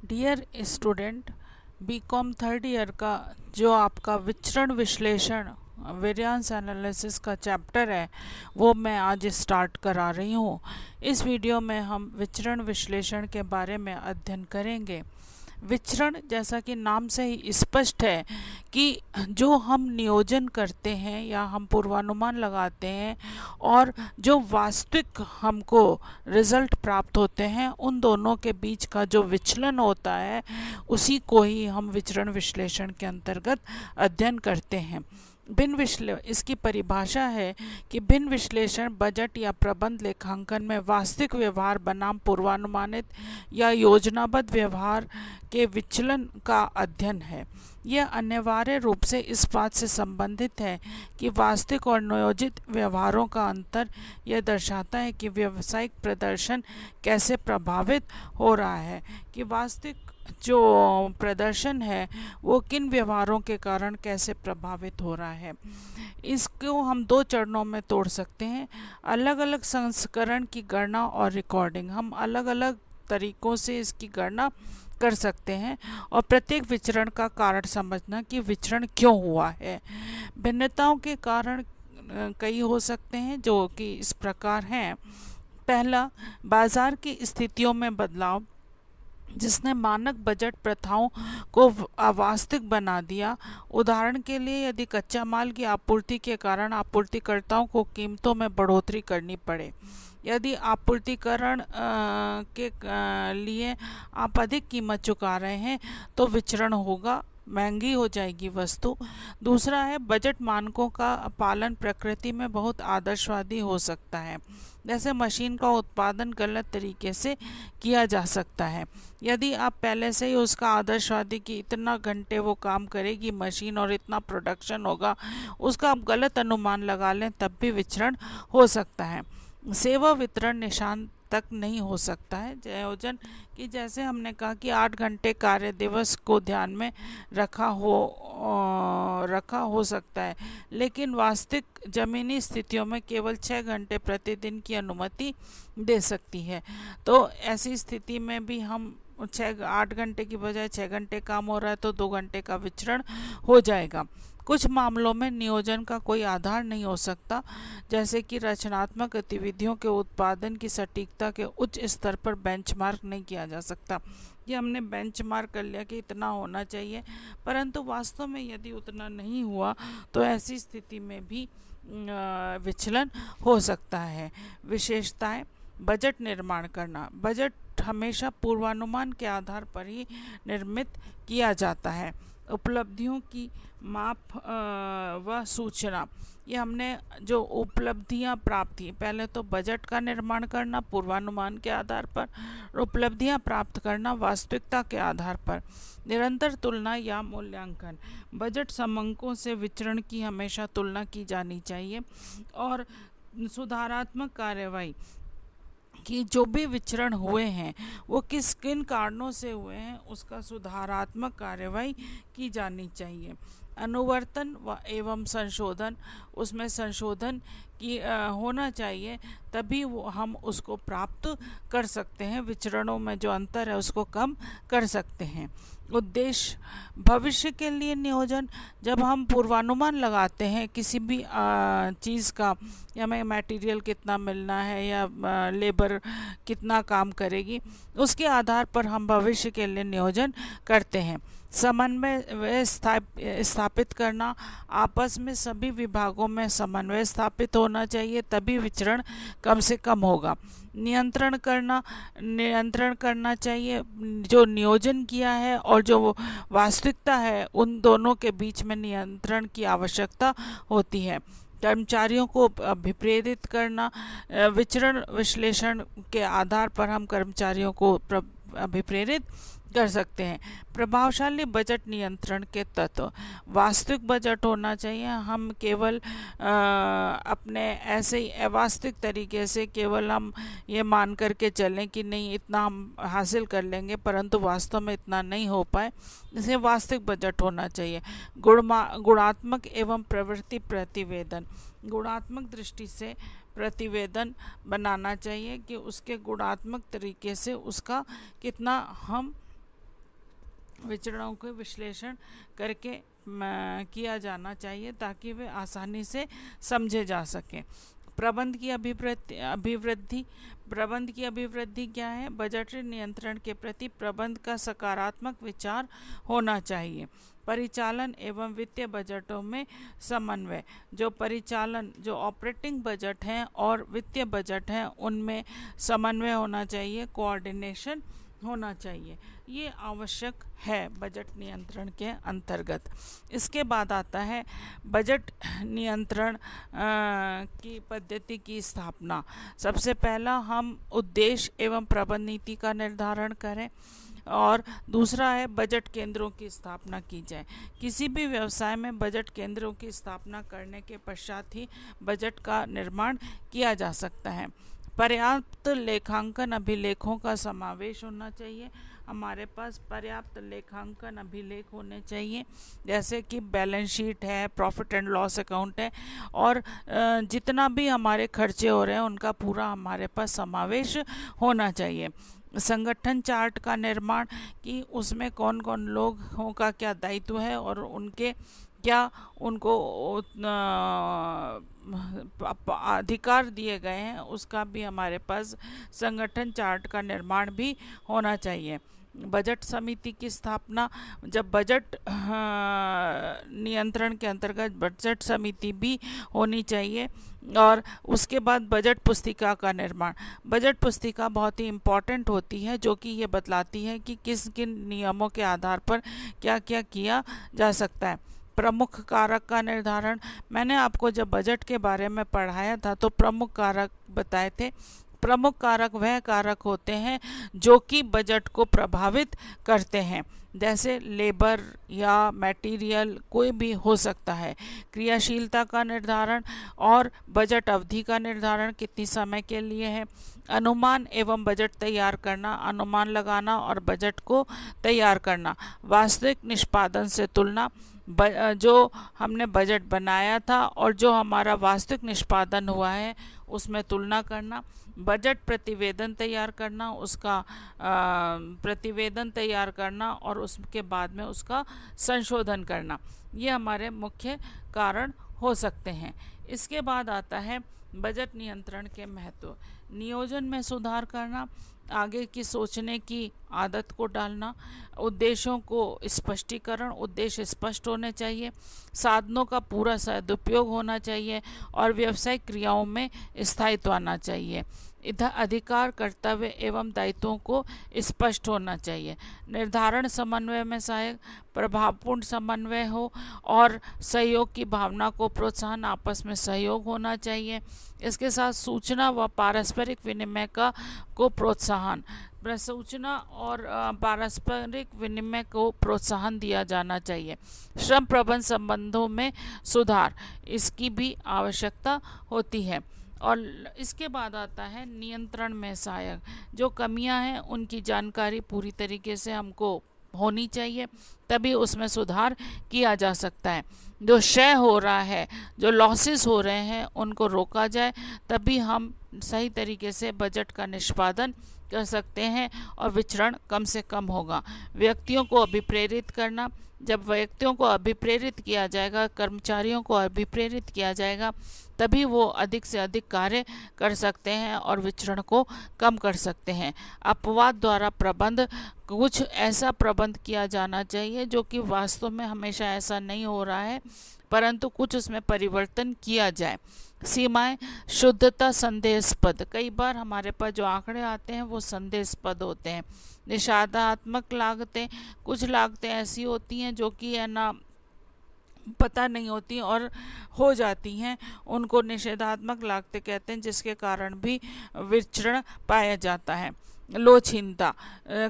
Dear student, BCom third year का जो आपका विचरण विश्लेषण वेरिएंस एनालिसिस का चैप्टर है वो मैं आज स्टार्ट करा रही हूँ। इस वीडियो में हम विचरण विश्लेषण के बारे में अध्ययन करेंगे। विचरण, जैसा कि नाम से ही स्पष्ट है कि जो हम नियोजन करते हैं या हम पूर्वानुमान लगाते हैं और जो वास्तविक हमको रिजल्ट प्राप्त होते हैं, उन दोनों के बीच का जो विचलन होता है उसी को ही हम विचरण विश्लेषण के अंतर्गत अध्ययन करते हैं। इसकी परिभाषा है कि भिन्न विश्लेषण बजट या प्रबंध लेखांकन में वास्तविक व्यवहार बनाम पूर्वानुमानित या योजनाबद्ध व्यवहार के विचलन का अध्ययन है। यह अनिवार्य रूप से इस बात से संबंधित है कि वास्तविक और नियोजित व्यवहारों का अंतर यह दर्शाता है कि व्यावसायिक प्रदर्शन कैसे प्रभावित हो रहा है, कि वास्तविक जो प्रदर्शन है वो किन व्यवहारों के कारण कैसे प्रभावित हो रहा है। इसको हम दो चरणों में तोड़ सकते हैं। अलग अलग संस्करण की गणना और रिकॉर्डिंग, हम अलग अलग तरीकों से इसकी गणना कर सकते हैं और प्रत्येक विचरण का कारण समझना कि विचरण क्यों हुआ है। भिन्नताओं के कारण कई हो सकते हैं जो कि इस प्रकार हैं। पहला, बाजार की स्थितियों में बदलाव जिसने मानक बजट प्रथाओं को अवास्तविक बना दिया। उदाहरण के लिए, यदि कच्चा माल की आपूर्ति के कारण आपूर्तिकर्ताओं को कीमतों में बढ़ोतरी करनी पड़े, यदि आपूर्तिकरण के लिए आप अधिक कीमत चुका रहे हैं तो विचरण होगा, महंगी हो जाएगी वस्तु। दूसरा है, बजट मानकों का पालन प्रकृति में बहुत आदर्शवादी हो सकता है। जैसे मशीन का उत्पादन गलत तरीके से किया जा सकता है। यदि आप पहले से ही उसका आदर्शवादी कि इतना घंटे वो काम करेगी मशीन और इतना प्रोडक्शन होगा, उसका आप गलत अनुमान लगा लें, तब भी विचरण हो सकता है। सेवा वितरण निशान तक नहीं हो सकता है। संयोजन कि जैसे हमने कहा कि 8 घंटे कार्य दिवस को ध्यान में रखा हो सकता है, लेकिन वास्तविक जमीनी स्थितियों में केवल 6 घंटे प्रतिदिन की अनुमति दे सकती है। तो ऐसी स्थिति में भी हम 8 घंटे की बजाय 6 घंटे काम हो रहा है तो 2 घंटे का विचरण हो जाएगा। कुछ मामलों में नियोजन का कोई आधार नहीं हो सकता, जैसे कि रचनात्मक गतिविधियों के उत्पादन की सटीकता के उच्च स्तर पर बेंचमार्क नहीं किया जा सकता। ये हमने बेंचमार्क कर लिया कि इतना होना चाहिए, परंतु वास्तव में यदि उतना नहीं हुआ तो ऐसी स्थिति में भी विचलन हो सकता है। विशेषताएं, बजट निर्माण करना। बजट हमेशा पूर्वानुमान के आधार पर ही निर्मित किया जाता है। उपलब्धियों की माप व सूचना, ये हमने जो उपलब्धियां प्राप्त की, पहले तो बजट का निर्माण करना पूर्वानुमान के आधार पर, उपलब्धियां प्राप्त करना वास्तविकता के आधार पर। निरंतर तुलना या मूल्यांकन, बजट समंकों से विचरण की हमेशा तुलना की जानी चाहिए। और सुधारात्मक कार्यवाही कि जो भी विचरण हुए हैं वो किन कारणों से हुए हैं, उसका सुधारात्मक कार्यवाही की जानी चाहिए। अनुवर्तन एवं संशोधन, उसमें संशोधन की होना चाहिए, तभी हम उसको प्राप्त कर सकते हैं। विचरणों में जो अंतर है उसको कम कर सकते हैं। उद्देश्य, भविष्य के लिए नियोजन, जब हम पूर्वानुमान लगाते हैं किसी भी चीज़ का, या हमें मटेरियल कितना मिलना है या लेबर कितना काम करेगी, उसके आधार पर हम भविष्य के लिए नियोजन करते हैं। समन्वय स्थापित करना, आपस में सभी विभागों में समन्वय स्थापित होना चाहिए, तभी विचरण कम से कम होगा। नियंत्रण करना चाहिए, जो नियोजन किया है और जो वास्तविकता है उन दोनों के बीच में नियंत्रण की आवश्यकता होती है। कर्मचारियों को अभिप्रेरित करना, विचरण विश्लेषण के आधार पर हम कर्मचारियों को अभिप्रेरित कर सकते हैं। प्रभावशाली बजट नियंत्रण के तत्व, वास्तविक बजट होना चाहिए। हम केवल अपने ऐसे ही अवास्तविक तरीके से केवल हम ये मान करके चलें कि नहीं इतना हम हासिल कर लेंगे, परंतु वास्तव में इतना नहीं हो पाए, इसे वास्तविक बजट होना चाहिए। गुणात्मक एवं प्रवृत्ति प्रतिवेदन, गुणात्मक दृष्टि से प्रतिवेदन बनाना चाहिए कि उसके गुणात्मक तरीके से उसका कितना हम विचरणों के विश्लेषण करके किया जाना चाहिए ताकि वे आसानी से समझे जा सकें। प्रबंध की अभिवृद्धि प्रबंध की अभिवृद्धि क्या है? बजटरी नियंत्रण के प्रति प्रबंध का सकारात्मक विचार होना चाहिए। परिचालन एवं वित्तीय बजटों में समन्वय, जो ऑपरेटिंग बजट हैं और वित्तीय बजट हैं उनमें समन्वय होना चाहिए, कोऑर्डिनेशन होना चाहिए। ये आवश्यक है बजट नियंत्रण के अंतर्गत। इसके बाद आता है बजट नियंत्रण की पद्धति की स्थापना। सबसे पहला हम उद्देश्य एवं प्रबंध नीति का निर्धारण करें और दूसरा है बजट केंद्रों की स्थापना की जाए। किसी भी व्यवसाय में बजट केंद्रों की स्थापना करने के पश्चात ही बजट का निर्माण किया जा सकता है। पर्याप्त लेखांकन अभिलेखों का समावेश होना चाहिए। हमारे पास पर्याप्त लेखांकन अभिलेख होने चाहिए, जैसे कि बैलेंस शीट है, प्रॉफिट एंड लॉस अकाउंट है, और जितना भी हमारे खर्चे हो रहे हैं उनका पूरा हमारे पास समावेश होना चाहिए। संगठन चार्ट का निर्माण, कि उसमें कौन कौन लोगों का क्या दायित्व है और उनके क्या उनको अधिकार दिए गए हैं, उसका भी हमारे पास संगठन चार्ट का निर्माण भी होना चाहिए। बजट समिति की स्थापना, जब बजट नियंत्रण के अंतर्गत बजट समिति भी होनी चाहिए। और उसके बाद बजट पुस्तिका का निर्माण। बजट पुस्तिका बहुत ही इम्पॉर्टेंट होती है, जो कि ये बतलाती है कि किस किन नियमों के आधार पर क्या क्या किया जा सकता है। प्रमुख कारक का निर्धारण, मैंने आपको जब बजट के बारे में पढ़ाया था तो प्रमुख कारक बताए थे। प्रमुख कारक वह कारक होते हैं जो कि बजट को प्रभावित करते हैं, जैसे लेबर या मटेरियल कोई भी हो सकता है। क्रियाशीलता का निर्धारण और बजट अवधि का निर्धारण, कितनी समय के लिए है। अनुमान एवं बजट तैयार करना, अनुमान लगाना और बजट को तैयार करना। वास्तविक निष्पादन से तुलना, जो हमने बजट बनाया था और जो हमारा वास्तविक निष्पादन हुआ है उसमें तुलना करना। बजट प्रतिवेदन तैयार करना, उसका प्रतिवेदन तैयार करना और उसके बाद में उसका संशोधन करना। ये हमारे मुख्य कारण हो सकते हैं। इसके बाद आता है बजट नियंत्रण के महत्व। नियोजन में सुधार करना, आगे की सोचने की आदत को डालना, उद्देश्यों को स्पष्टीकरण, उद्देश्य स्पष्ट होने चाहिए, साधनों का पूरा सदुपयोग होना चाहिए और व्यावसायिक क्रियाओं में स्थायित्व आना चाहिए। इधर अधिकार, कर्तव्य एवं दायित्वों को स्पष्ट होना चाहिए। निर्धारण समन्वय में सहायक, प्रभावपूर्ण समन्वय हो और सहयोग की भावना को प्रोत्साहन, आपस में सहयोग होना चाहिए। इसके साथ सूचना व पारस्परिक विनिमय को प्रोत्साहन, सूचना और पारस्परिक विनिमय को प्रोत्साहन दिया जाना चाहिए। श्रम प्रबंध संबंधों में सुधार, इसकी भी आवश्यकता होती है। और इसके बाद आता है नियंत्रण में सहायक, जो कमियां हैं उनकी जानकारी पूरी तरीके से हमको होनी चाहिए, तभी उसमें सुधार किया जा सकता है। जो क्षय हो रहा है, जो लॉसेस हो रहे हैं उनको रोका जाए, तभी हम सही तरीके से बजट का निष्पादन कर सकते हैं और विचरण कम से कम होगा। व्यक्तियों को अभिप्रेरित करना, जब व्यक्तियों को अभिप्रेरित किया जाएगा, कर्मचारियों को अभिप्रेरित किया जाएगा, तभी वो अधिक से अधिक कार्य कर सकते हैं और विचरण को कम कर सकते हैं। अपवाद द्वारा प्रबंध, कुछ ऐसा प्रबंध किया जाना चाहिए जो कि वास्तव में हमेशा ऐसा नहीं हो रहा है, परंतु कुछ उसमें परिवर्तन किया जाए। सीमाएं, शुद्धता संदेहास्पद, कई बार हमारे पास जो आंकड़े आते हैं वो संदेहास्पद होते हैं। निषेधात्मक लागतें, कुछ लागतें ऐसी होती हैं जो कि है ना पता नहीं होती और हो जाती हैं, उनको निषेधात्मक लागतें कहते हैं, जिसके कारण भी विचरण पाया जाता है। लोचहीनता,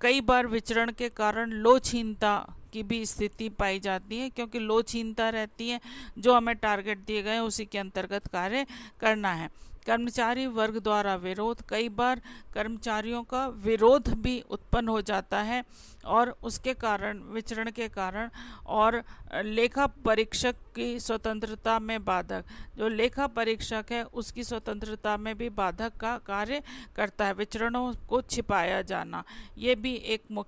कई बार विचरण के कारण लोचहीनता की भी स्थिति पाई जाती है, क्योंकि लोचहीनता रहती है, जो हमें टारगेट दिए गए उसी के अंतर्गत कार्य करना है। कर्मचारी वर्ग द्वारा विरोध, कई बार कर्मचारियों का विरोध भी उत्पन्न हो जाता है और उसके कारण, विचरण के कारण। और लेखा परीक्षक की स्वतंत्रता में बाधक, जो लेखा परीक्षक है उसकी स्वतंत्रता में भी बाधक का कार्य करता है। विचरणों को छिपाया जाना, ये भी एक मुख्य